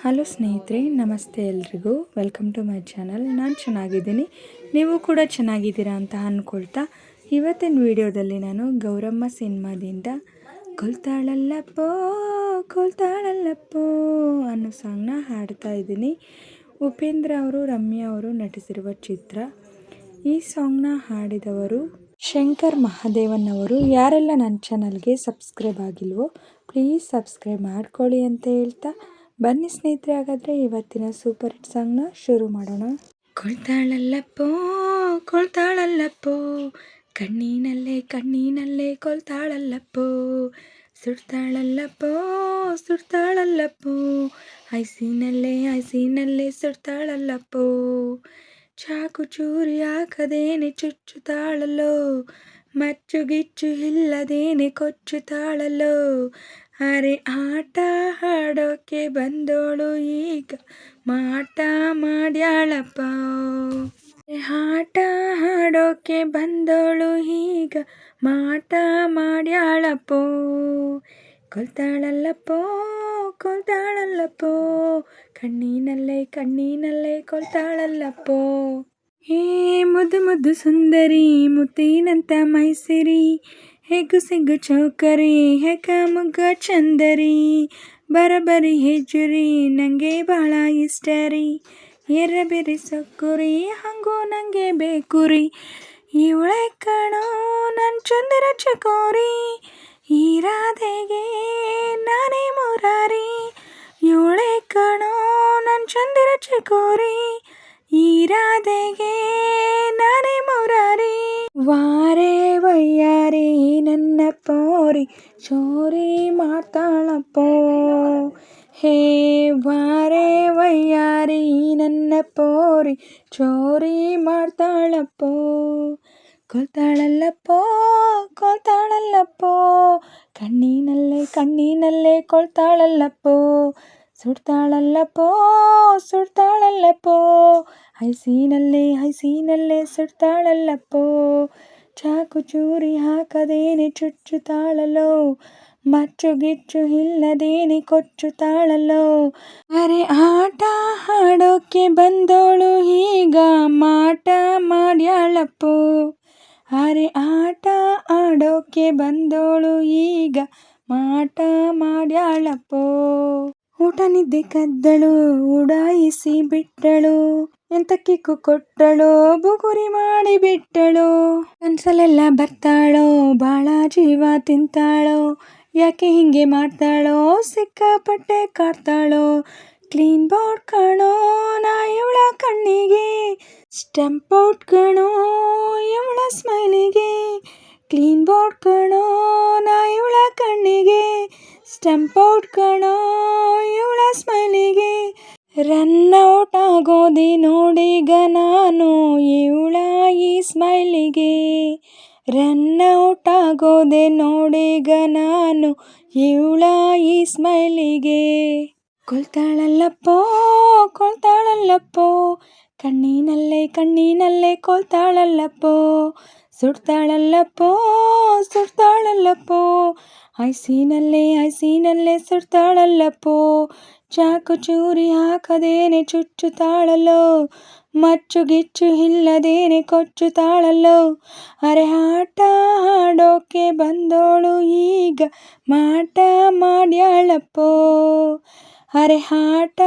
Hello ಸ್ನೇಹಿತರೆ, ನಮಸ್ತೆ ಎಲ್ರಿಗೂ. Welcome to my channel. ನಾನು ಚೆನ್ನಾಗಿದ್ದೀನಿ, ನೀವು ಕೂಡ ಚೆನ್ನಾಗಿದ್ದೀರಾ ಅಂತ ಅಂದ್ಕೊಳ್ತಾ ಇವತ್ತಿನ ವಿಡಿಯೋದಲ್ಲಿ ನಾನು ಗೌರಮ್ಮ ಸಿನಿಮಾದಿಂದ ಕೊಲ್ತಾಳಲ್ಲಪ್ಪೋ ಕೊಲ್ತಾಳಲ್ಲಪ್ಪೋ ಅನ್ನೋ ಸಾಂಗ್ನ ಹಾಡ್ತಾ ಇದ್ದೀನಿ. ಉಪೇಂದ್ರ ಅವರು, ರಮ್ಯಾ ಅವರು ನಟಿಸಿರುವ ಚಿತ್ರ. ಈ ಸಾಂಗ್ನ ಹಾಡಿದವರು ಶಂಕರ್ ಮಹಾದೇವನ್ ಅವರು. ಯಾರೆಲ್ಲ ನನ್ನ ಚಾನಲ್ಗೆ ಸಬ್ಸ್ಕ್ರೈಬ್ ಆಗಿಲ್ವೋ ಪ್ಲೀಸ್ ಸಬ್ಸ್ಕ್ರೈಬ್ ಮಾಡ್ಕೊಳ್ಳಿ ಅಂತ ಹೇಳ್ತಾ ಬನ್ನಿ ಸ್ನೇಹಿತರೆ, ಹಾಗಾದರೆ ಇವತ್ತಿನ ಸೂಪರ್ ಹಿಟ್ ಸಾಂಗ್ನ ಶುರು ಮಾಡೋಣ. ಕೊಳ್ತಾಳಲ್ಲಪ್ಪೋ ಕೊಳ್ತಾಳಲ್ಲಪ್ಪೋ, ಕಣ್ಣಿನಲ್ಲೇ ಕಣ್ಣಿನಲ್ಲೇ ಕೊಳ್ತಾಳಲ್ಲಪ್ಪೋ, ಸುಡ್ತಾಳಲ್ಲಪ್ಪೋ ಸುಡ್ತಾಳಲ್ಲಪ್ಪೋ, ಐಸಿನಲ್ಲೇ ಐಸಿನಲ್ಲೇ ಸುಡ್ತಾಳಲ್ಲಪ್ಪೋ, ಚಾಕು ಚೂರಿ ಹಾಕದೇನೆ ಚುಚ್ಚುತ್ತಾಳಲ್ಲೋ, ಮಚ್ಚುಗಿಚ್ಚು ಇಲ್ಲದೇನೆ ಕೊಚ್ಚುತ್ತಾಳಲ್ಲೋ, ಅರೆ ಆಟ ಆಡೋಕೆ ಬಂದೋಳು ಈಗ ಮಾಟ ಮಾಡ್ಯಾಳಪ್ಪ, ಆಟ ಆಡೋಕೆ ಬಂದೋಳು ಈಗ ಮಾಟ ಮಾಡ್ಯಾಳಪ್ಪೋ, ಕೊಲ್ತಾಳಲ್ಲಪ್ಪೋ ಕೊಲ್ತಾಳಲ್ಲಪ್ಪೋ, ಕಣ್ಣಿನಲ್ಲೇ ಕಣ್ಣಿನಲ್ಲೇ ಕೊಲ್ತಾಳಲ್ಲಪ್ಪೋ. ಹೇ ಮುದ್ದು ಮುದ್ದು ಸುಂದರಿ, ಮುತ್ತಿನಂತ ಮೈಸಿರಿ, ಹೆಗ್ಗು ಸಿಗ್ಗು ಚೌಕರಿ, ಹೆಗ ಮುಗ್ಗ ಚಂದರಿ, ಬರಬರಿ ಹೆಜ್ಜುರಿ, ನನಗೆ ಭಾಳ ಇಷ್ಟ ರೀ, ಎರ್ರಬೆರಿ ಸೊಕ್ಕುರಿ, ಹಂಗೂ ನನಗೆ ಬೇಕು ರೀ, ಇವಳೆ ಕಣೋ ನನ್ನ ಚಂದರ ಚಕೋರಿ, ಈ ರಾಧೆಗೆ ನಾನೇ ಮುರಾರಿ, ಇವಳೆ ಕಣೋ ನನ್ನ ಚಂದರ ಚಕೋರಿ, ಈ ರಾಧೆಗೆ ನಾನೇ ಮುರಾರಿ, ವಾರೇ ವಯ್ಯಾರಿ ನನ್ನ ಪೋರಿ ಚೋರಿ ಮಾಡ್ತಾಳಪ್ಪೋ, ಹೇ ವಾರೇ ವಯ್ಯಾರಿ ನನ್ನ ಪೋರಿ ಚೋರಿ ಮಾಡ್ತಾಳಪ್ಪೋ, ಕೊಲ್ತಾಳಲ್ಲಪ್ಪೋ ಕೊಲ್ತಾಳಲ್ಲಪ್ಪೋ, ಕಣ್ಣಿನಲ್ಲೇ ಕಣ್ಣಿನಲ್ಲೇ ಕೊಲ್ತಾಳಲ್ಲಪ್ಪೋ, ಸುಡ್ತಾಳಲ್ಲಪ್ಪೋ ಸುಡ್ತಾಳಲ್ಲಪ್ಪೋ, ಐಸಿನಲ್ಲೇ ಐಸಿನಲ್ಲೇ ಸುಡ್ತಾಳಲ್ಲಪ್ಪೋ, ಚಾಕು ಚೂರಿ ಹಾಕದೇನೆ ಚುಚ್ಚುತ್ತಾಳಲ್ಲೋ, ಮಚ್ಚುಗಿಚ್ಚು ಇಲ್ಲದೇನೆ ಕೊಚ್ಚುತ್ತಾಳಲ್ಲೋ, ಅರೆ ಆಟ ಆಡೋಕೆ ಬಂದೋಳು ಈಗ ಮಾಟ ಮಾಡ್ಯಾಳಪ್ಪೋ, ಅರೆ ಆಟ ಆಡೋಕೆ ಬಂದೋಳು ಈಗ ಮಾಟ ಮಾಡ್ಯಾಳಪ್ಪೋ, ಊಟ ನಿದ್ದೆ ಕದ್ದಳು ಉಡಾಯಿಸಿ ಬಿಟ್ಟಳು, ಎಂತ ಕಿಕ್ಕು ಕೊಟ್ಟಳು ಬುಗುರಿ ಮಾಡಿ ಬಿಟ್ಟಳು, ಕನ್ಸಲೆಲ್ಲ ಬರ್ತಾಳೋ ಬಾಳ ಜೀವ ತಿಂತಾಳೋ, ಯಾಕೆ ಹಿಂಗೆ ಮಾಡ್ತಾಳೋ ಸಿಕ್ಕಾಪಟ್ಟೆ ಕಾಡ್ತಾಳೋ, ಕ್ಲೀನ್ ಬೋರ್ಡ್ ಕಣೋ ನಾ ಇವಳ ಕಣ್ಣಿಗೆ, ಸ್ಟಂಪ್ ಔಟ್ ಕಣೋ ಇವಳ ಸ್ಮೈಲಿಗೆ, ಕ್ಲೀನ್ ಬೋರ್ಡ್ ಕಣೋ ನಾ ಇವಳ ಕಣ್ಣಿಗೆ, ಸ್ಟಂಪ್ ಔಟ್ ಕಣೋ ಇವಳ ಸ್ಮೈಲಿಗೆ, ರನ್ ಔಟ್ ಆಗೋದೆ ನೋಡೀಗ ನಾನು ಇವಳ ಈ ಸ್ಮೈಲಿಗೆ, ರನ್ ಔಟ್ ಆಗೋದೆ ನೋಡೀಗ ನಾನು ಇವಳ ಈ ಸ್ಮೈಲಿಗೆ, ಕೊಲ್ತಾಳಲ್ಲಪ್ಪೋ ಕೊಲ್ತಾಳಲ್ಲಪ್ಪೋ, ಕಣ್ಣಿನಲ್ಲೇ ಕಣ್ಣಿನಲ್ಲೇ ಕೊಲ್ತಾಳಲ್ಲಪ್ಪೋ, ಸುಡ್ತಾಳಲ್ಲಪ್ಪೋ ಸುಡ್ತಾಳಲ್ಲಪ್ಪೋ, ಐಸಿನಲ್ಲೇ ಐಸಿನಲ್ಲೇ ಸುಡ್ತಾಳಲ್ಲಪ್ಪೋ, ಚಾಕು ಚೂರಿ ಹಾಕದೇನೆ ಚುಚ್ಚುತ್ತಾಳಲ್ಲೋ, ಮಚ್ಚುಗಿಚ್ಚು ಇಲ್ಲದೇನೆ ಕೊಚ್ಚುತ್ತಾಳಲ್ಲೋ, ಅರೆ ಆಟ ಆಡೋಕೆ ಬಂದೋಳು ಈಗ ಮಾಟ ಮಾಡ್ಯಾಳಪ್ಪೋ, ಅರೆ ಆಟ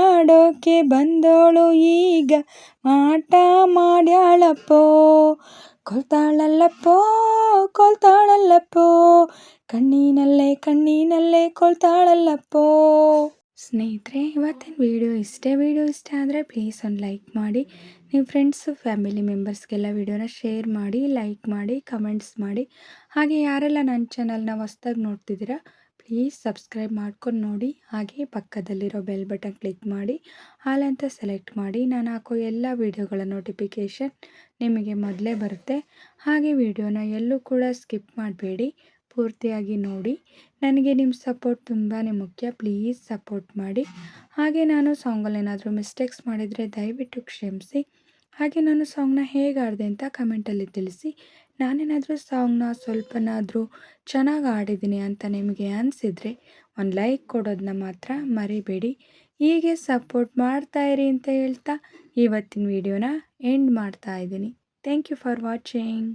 ಆಡೋಕೆ ಬಂದೋಳು ಈಗ ಮಾಟ ಮಾಡ್ಯಾಳಪ್ಪೋ, ಕೊಲ್ತಾಳಲ್ಲಪ್ಪೋ ಕೊಲ್ತಾಳಲ್ಲಪ್ಪೋ, ಕಣ್ಣಿನಲ್ಲೇ ಕಣ್ಣಿನಲ್ಲೇ ಕೊಲ್ತಾಳಲ್ಲಪ್ಪೋ. ಸ್ನೇಹಿತರೆ, ಇವತ್ತಿನ ವಿಡಿಯೋ ಇಷ್ಟ ಆದರೆ ಪ್ಲೀಸ್ ಒಂದು ಲೈಕ್ ಮಾಡಿ, ನಿಮ್ಮ ಫ್ರೆಂಡ್ಸು ಫ್ಯಾಮಿಲಿ ಮೆಂಬರ್ಸ್ಗೆಲ್ಲ ವಿಡಿಯೋನ ಶೇರ್ ಮಾಡಿ, ಲೈಕ್ ಮಾಡಿ, ಕಮೆಂಟ್ಸ್ ಮಾಡಿ. ಹಾಗೆ ಯಾರೆಲ್ಲ ನನ್ನ ಚಾನಲ್ನ ಹೊಸ್ದಾಗಿ ನೋಡ್ತಿದ್ದೀರಾ ಪ್ಲೀಸ್ ಸಬ್ಸ್ಕ್ರೈಬ್ ಮಾಡ್ಕೊಂಡು ನೋಡಿ. ಹಾಗೆ ಪಕ್ಕದಲ್ಲಿರೋ ಬೆಲ್ ಬಟನ್ ಕ್ಲಿಕ್ ಮಾಡಿ ಆಲ್ ಅಂತ ಸೆಲೆಕ್ಟ್ ಮಾಡಿ, ನಾನು ಹಾಕೋ ಎಲ್ಲ ವಿಡಿಯೋಗಳ ನೋಟಿಫಿಕೇಷನ್ ನಿಮಗೆ ಮೊದಲೇ ಬರುತ್ತೆ. ಹಾಗೆ ವಿಡಿಯೋನ ಎಲ್ಲೂ ಕೂಡ ಸ್ಕಿಪ್ ಮಾಡಬೇಡಿ, ಪೂರ್ತಿಯಾಗಿ ನೋಡಿ. ನನಗೆ ನಿಮ್ಮ ಸಪೋರ್ಟ್ ತುಂಬಾ ಮುಖ್ಯ, ಪ್ಲೀಸ್ ಸಪೋರ್ಟ್ ಮಾಡಿ. ಹಾಗೆ ನಾನು ಸಾಂಗಲ್ಲಿ ಏನಾದರೂ ಮಿಸ್ಟೇಕ್ಸ್ ಮಾಡಿದರೆ ದಯವಿಟ್ಟು ಕ್ಷಮಿಸಿ. ಹಾಗೆ ನಾನು ಸಾಂಗ್ನ ಹೇಗೆ ಆಡಿದೆ ಅಂತ ಕಮೆಂಟಲ್ಲಿ ತಿಳಿಸಿ. ನಾನೇನಾದರೂ ಸಾಂಗ್ನ ಸ್ವಲ್ಪನಾದರೂ ಚೆನ್ನಾಗಿ ಆಡಿದ್ದೀನಿ ಅಂತ ನಿಮಗೆ ಅನಿಸಿದರೆ ಒಂದು ಲೈಕ್ ಕೊಡೋದನ್ನ ಮಾತ್ರ ಮರಿಬೇಡಿ. ಹೀಗೆ ಸಪೋರ್ಟ್ ಮಾಡ್ತಾ ಇರಿ ಅಂತ ಹೇಳ್ತಾ ಇವತ್ತಿನ ವಿಡಿಯೋನ ಎಂಡ್ ಮಾಡ್ತಾ ಇದ್ದೀನಿ. Thank you for watching.